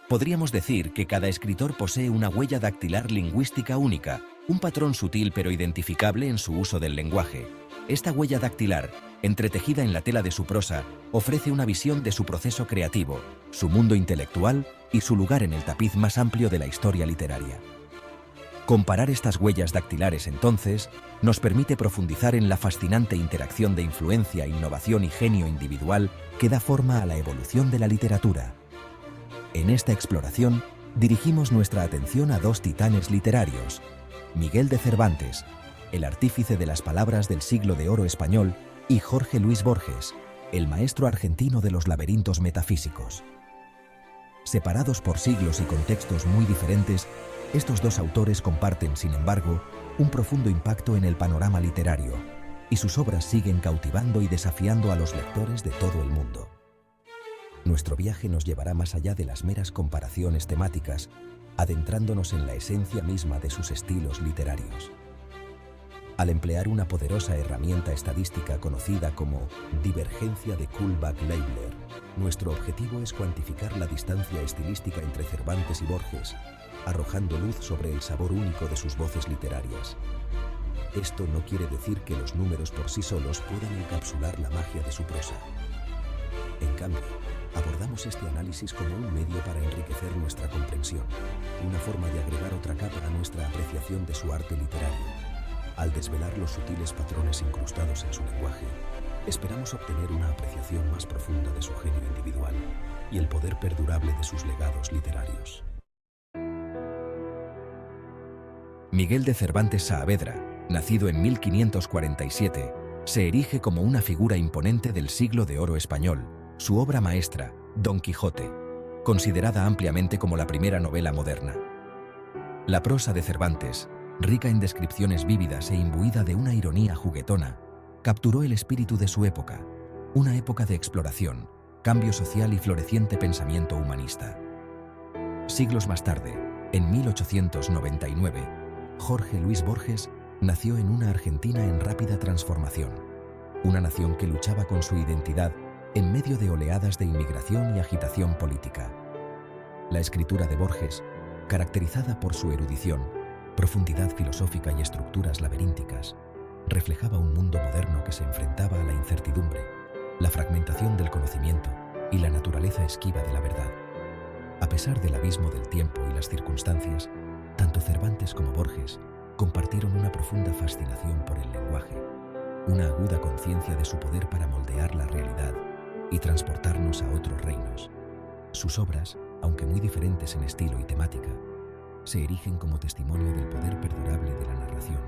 Podríamos decir que cada escritor posee una huella dactilar lingüística única, un patrón sutil pero identificable en su uso del lenguaje. Esta huella dactilar, entretejida en la tela de su prosa, ofrece una visión de su proceso creativo, su mundo intelectual y su lugar en el tapiz más amplio de la historia literaria. Comparar estas huellas dactilares, entonces, nos permite profundizar en la fascinante interacción de influencia, innovación y genio individual que da forma a la evolución de la literatura. En esta exploración, dirigimos nuestra atención a dos titanes literarios: Miguel de Cervantes, el artífice de las palabras del siglo de oro español, y Jorge Luis Borges, el maestro argentino de los laberintos metafísicos. Separados por siglos y contextos muy diferentes, estos dos autores comparten, sin embargo, un profundo impacto en el panorama literario, y sus obras siguen cautivando y desafiando a los lectores de todo el mundo. Nuestro viaje nos llevará más allá de las meras comparaciones temáticas, adentrándonos en la esencia misma de sus estilos literarios. Al emplear una poderosa herramienta estadística conocida como divergencia de Kullback-Leibler, nuestro objetivo es cuantificar la distancia estilística entre Cervantes y Borges, arrojando luz sobre el sabor único de sus voces literarias. Esto no quiere decir que los números por sí solos puedan encapsular la magia de su prosa. En cambio, abordamos este análisis como un medio para enriquecer nuestra comprensión, una forma de agregar otra capa a nuestra apreciación de su arte literario. Al desvelar los sutiles patrones incrustados en su lenguaje, esperamos obtener una apreciación más profunda de su genio individual y el poder perdurable de sus legados literarios. Miguel de Cervantes Saavedra, nacido en 1547, se erige como una figura imponente del siglo de oro español. Su obra maestra, Don Quijote, considerada ampliamente como la primera novela moderna. La prosa de Cervantes, rica en descripciones vívidas e imbuida de una ironía juguetona, capturó el espíritu de su época, una época de exploración, cambio social y floreciente pensamiento humanista. Siglos más tarde, en 1899, Jorge Luis Borges nació en una Argentina en rápida transformación, una nación que luchaba con su identidad en medio de oleadas de inmigración y agitación política. La escritura de Borges, caracterizada por su erudición, profundidad filosófica y estructuras laberínticas, reflejaba un mundo moderno que se enfrentaba a la incertidumbre, la fragmentación del conocimiento y la naturaleza esquiva de la verdad. A pesar del abismo del tiempo y las circunstancias, tanto Cervantes como Borges compartieron una profunda fascinación por el lenguaje, una aguda conciencia de su poder para moldear la realidad y transportarnos a otros reinos. Sus obras, aunque muy diferentes en estilo y temática, se erigen como testimonio del poder perdurable de la narración,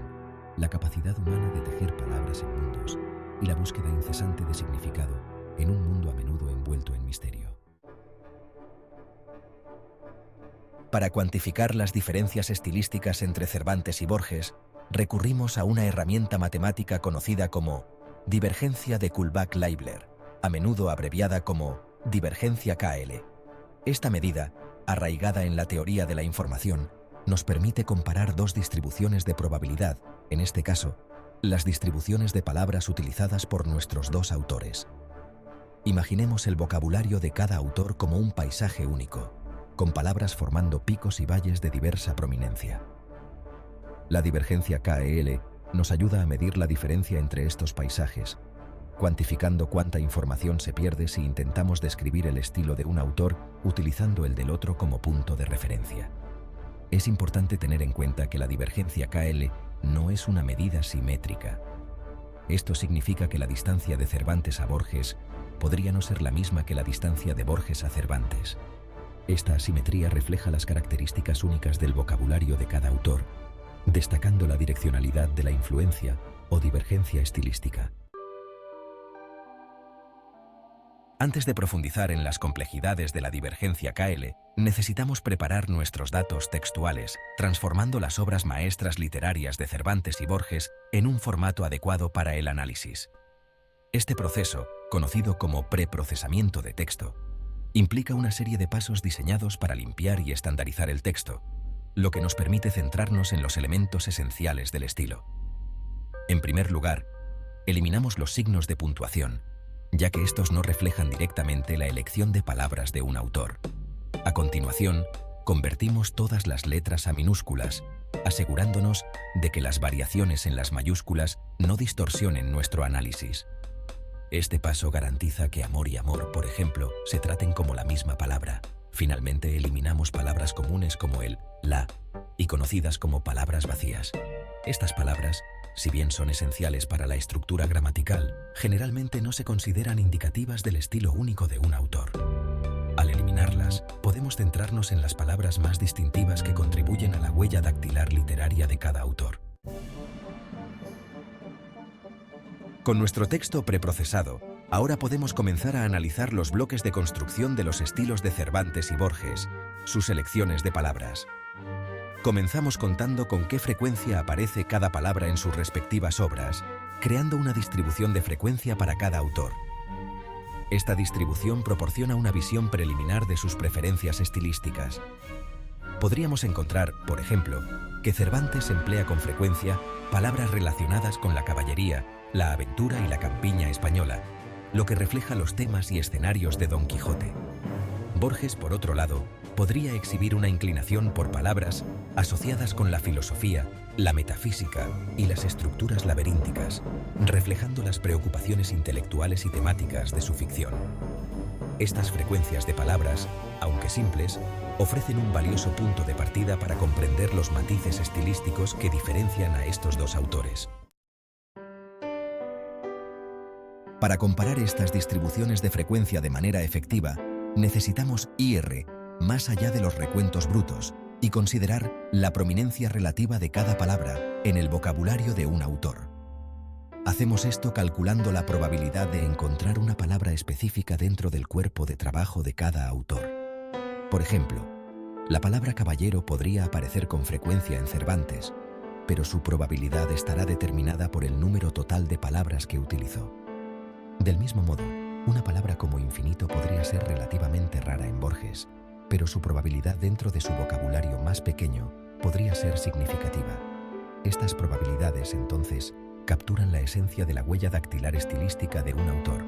la capacidad humana de tejer palabras en mundos y la búsqueda incesante de significado en un mundo a menudo envuelto en misterio. Para cuantificar las diferencias estilísticas entre Cervantes y Borges, recurrimos a una herramienta matemática conocida como divergencia de Kullback-Leibler, a menudo abreviada como divergencia KL. Esta medida, arraigada en la teoría de la información, nos permite comparar dos distribuciones de probabilidad, en este caso, las distribuciones de palabras utilizadas por nuestros dos autores. Imaginemos el vocabulario de cada autor como un paisaje único, con palabras formando picos y valles de diversa prominencia. La divergencia KL nos ayuda a medir la diferencia entre estos paisajes, cuantificando cuánta información se pierde si intentamos describir el estilo de un autor utilizando el del otro como punto de referencia. Es importante tener en cuenta que la divergencia KL no es una medida simétrica. Esto significa que la distancia de Cervantes a Borges podría no ser la misma que la distancia de Borges a Cervantes. Esta asimetría refleja las características únicas del vocabulario de cada autor, destacando la direccionalidad de la influencia o divergencia estilística. Antes de profundizar en las complejidades de la divergencia KL, necesitamos preparar nuestros datos textuales, transformando las obras maestras literarias de Cervantes y Borges en un formato adecuado para el análisis. Este proceso, conocido como preprocesamiento de texto, implica una serie de pasos diseñados para limpiar y estandarizar el texto, lo que nos permite centrarnos en los elementos esenciales del estilo. En primer lugar, eliminamos los signos de puntuación, ya que estos no reflejan directamente la elección de palabras de un autor. A continuación, convertimos todas las letras a minúsculas, asegurándonos de que las variaciones en las mayúsculas no distorsionen nuestro análisis. Este paso garantiza que amor y amor, por ejemplo, se traten como la misma palabra. Finalmente, eliminamos palabras comunes como el, la y conocidas como palabras vacías. Estas palabras, si bien son esenciales para la estructura gramatical, generalmente no se consideran indicativas del estilo único de un autor. Al eliminarlas, podemos centrarnos en las palabras más distintivas que contribuyen a la huella dactilar literaria de cada autor. Con nuestro texto preprocesado, ahora podemos comenzar a analizar los bloques de construcción de los estilos de Cervantes y Borges, sus selecciones de palabras. Comenzamos contando con qué frecuencia aparece cada palabra en sus respectivas obras, creando una distribución de frecuencia para cada autor. Esta distribución proporciona una visión preliminar de sus preferencias estilísticas. Podríamos encontrar, por ejemplo, que Cervantes emplea con frecuencia palabras relacionadas con la caballería, la aventura y la campiña española, lo que refleja los temas y escenarios de Don Quijote. Borges, por otro lado, podría exhibir una inclinación por palabras asociadas con la filosofía, la metafísica y las estructuras laberínticas, reflejando las preocupaciones intelectuales y temáticas de su ficción. Estas frecuencias de palabras, aunque simples, ofrecen un valioso punto de partida para comprender los matices estilísticos que diferencian a estos dos autores. Para comparar estas distribuciones de frecuencia de manera efectiva, necesitamos ir más allá de los recuentos brutos y considerar la prominencia relativa de cada palabra en el vocabulario de un autor. Hacemos esto calculando la probabilidad de encontrar una palabra específica dentro del cuerpo de trabajo de cada autor. Por ejemplo, la palabra caballero podría aparecer con frecuencia en Cervantes, pero su probabilidad estará determinada por el número total de palabras que utilizó. Del mismo modo, una palabra como infinito podría ser relativamente rara en Borges, pero su probabilidad dentro de su vocabulario más pequeño podría ser significativa. Estas probabilidades, entonces, capturan la esencia de la huella dactilar estilística de un autor.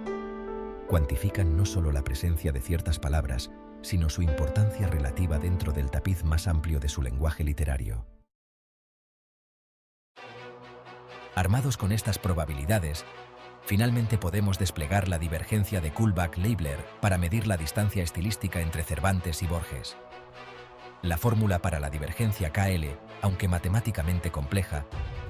Cuantifican no solo la presencia de ciertas palabras, sino su importancia relativa dentro del tapiz más amplio de su lenguaje literario. Armados con estas probabilidades, finalmente podemos desplegar la divergencia de Kullback-Leibler para medir la distancia estilística entre Cervantes y Borges. La fórmula para la divergencia KL, aunque matemáticamente compleja,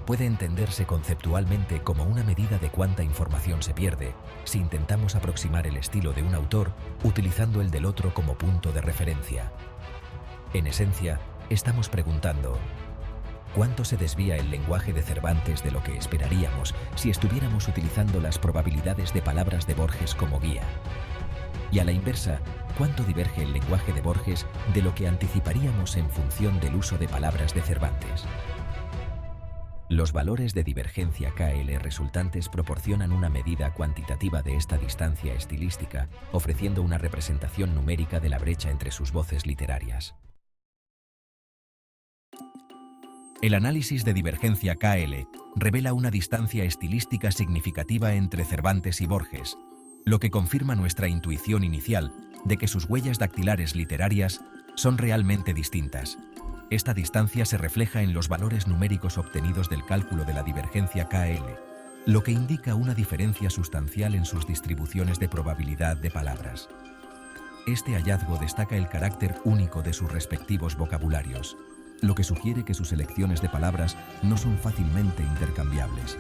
puede entenderse conceptualmente como una medida de cuánta información se pierde si intentamos aproximar el estilo de un autor utilizando el del otro como punto de referencia. En esencia, estamos preguntando: ¿cuánto se desvía el lenguaje de Cervantes de lo que esperaríamos si estuviéramos utilizando las probabilidades de palabras de Borges como guía? Y a la inversa, ¿cuánto diverge el lenguaje de Borges de lo que anticiparíamos en función del uso de palabras de Cervantes? Los valores de divergencia KL resultantes proporcionan una medida cuantitativa de esta distancia estilística, ofreciendo una representación numérica de la brecha entre sus voces literarias. El análisis de divergencia KL revela una distancia estilística significativa entre Cervantes y Borges, lo que confirma nuestra intuición inicial de que sus huellas dactilares literarias son realmente distintas. Esta distancia se refleja en los valores numéricos obtenidos del cálculo de la divergencia KL, lo que indica una diferencia sustancial en sus distribuciones de probabilidad de palabras. Este hallazgo destaca el carácter único de sus respectivos vocabularios, lo que sugiere que sus elecciones de palabras no son fácilmente intercambiables.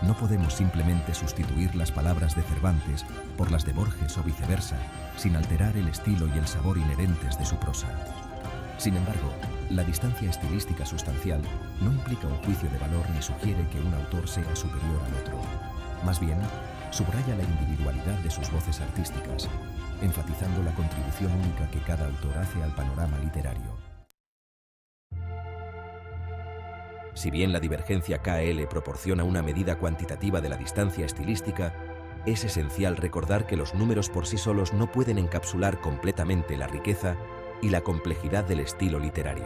No podemos simplemente sustituir las palabras de Cervantes por las de Borges o viceversa, sin alterar el estilo y el sabor inherentes de su prosa. Sin embargo, la distancia estilística sustancial no implica un juicio de valor ni sugiere que un autor sea superior al otro. Más bien, subraya la individualidad de sus voces artísticas, enfatizando la contribución única que cada autor hace al panorama literario. Si bien la divergencia KL proporciona una medida cuantitativa de la distancia estilística, es esencial recordar que los números por sí solos no pueden encapsular completamente la riqueza y la complejidad del estilo literario.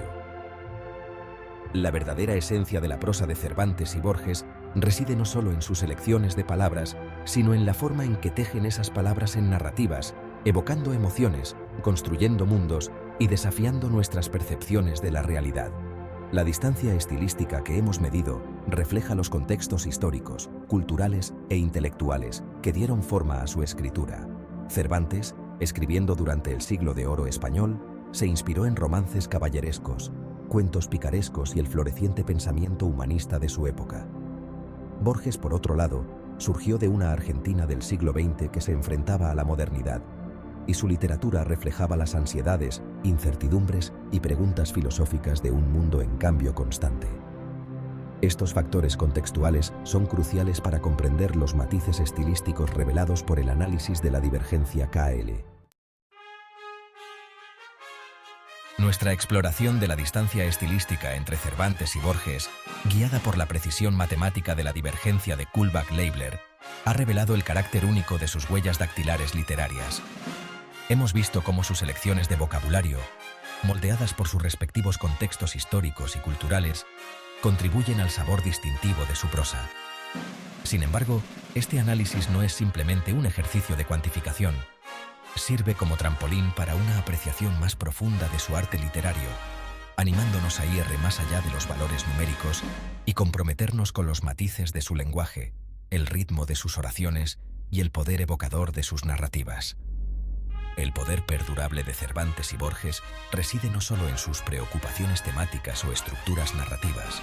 La verdadera esencia de la prosa de Cervantes y Borges reside no solo en sus elecciones de palabras, sino en la forma en que tejen esas palabras en narrativas, evocando emociones, construyendo mundos y desafiando nuestras percepciones de la realidad. La distancia estilística que hemos medido refleja los contextos históricos, culturales e intelectuales que dieron forma a su escritura. Cervantes, escribiendo durante el Siglo de Oro español, se inspiró en romances caballerescos, cuentos picarescos y el floreciente pensamiento humanista de su época. Borges, por otro lado, surgió de una Argentina del siglo XX que se enfrentaba a la modernidad, y su literatura reflejaba las ansiedades, incertidumbres y preguntas filosóficas de un mundo en cambio constante. Estos factores contextuales son cruciales para comprender los matices estilísticos revelados por el análisis de la divergencia KL. Nuestra exploración de la distancia estilística entre Cervantes y Borges, guiada por la precisión matemática de la divergencia de Kullback-Leibler, ha revelado el carácter único de sus huellas dactilares literarias. Hemos visto cómo sus elecciones de vocabulario, moldeadas por sus respectivos contextos históricos y culturales, contribuyen al sabor distintivo de su prosa. Sin embargo, este análisis no es simplemente un ejercicio de cuantificación. Sirve como trampolín para una apreciación más profunda de su arte literario, animándonos a ir más allá de los valores numéricos y comprometernos con los matices de su lenguaje, el ritmo de sus oraciones y el poder evocador de sus narrativas. El poder perdurable de Cervantes y Borges reside no solo en sus preocupaciones temáticas o estructuras narrativas,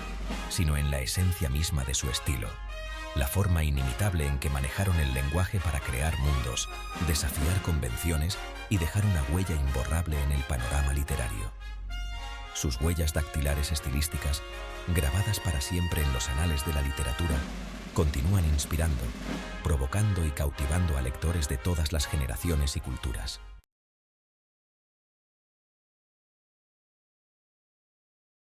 sino en la esencia misma de su estilo, la forma inimitable en que manejaron el lenguaje para crear mundos, desafiar convenciones y dejar una huella imborrable en el panorama literario. Sus huellas dactilares estilísticas, grabadas para siempre en los anales de la literatura, continúan inspirando, provocando y cautivando a lectores de todas las generaciones y culturas.